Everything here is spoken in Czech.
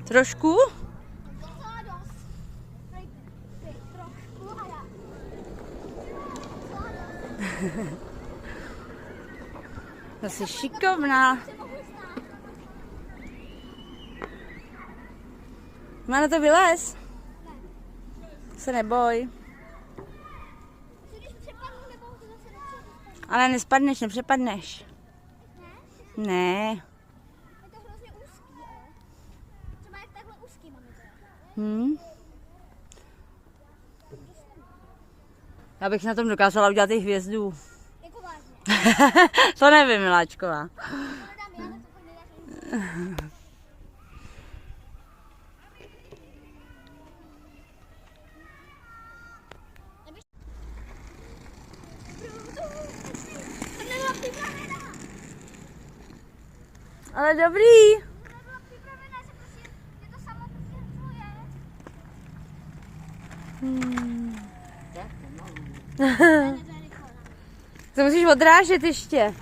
Trošku? To jsi šikovná. Má na to vylez. Se neboj. Ale nespadneš, nepřepadneš. Ne. Je to hrozně úzký, ale. Třeba jak takhle úzký máme to. Já bych na tom dokázala udělat i hvězdu. Jako vážně. To nevím, miláčková. To nedám já, na to fakt nedáš nic. Ale dobrý. Nebyla připravená, že prostě je to samo prostě hrcuje. To musíš odrážet ještě.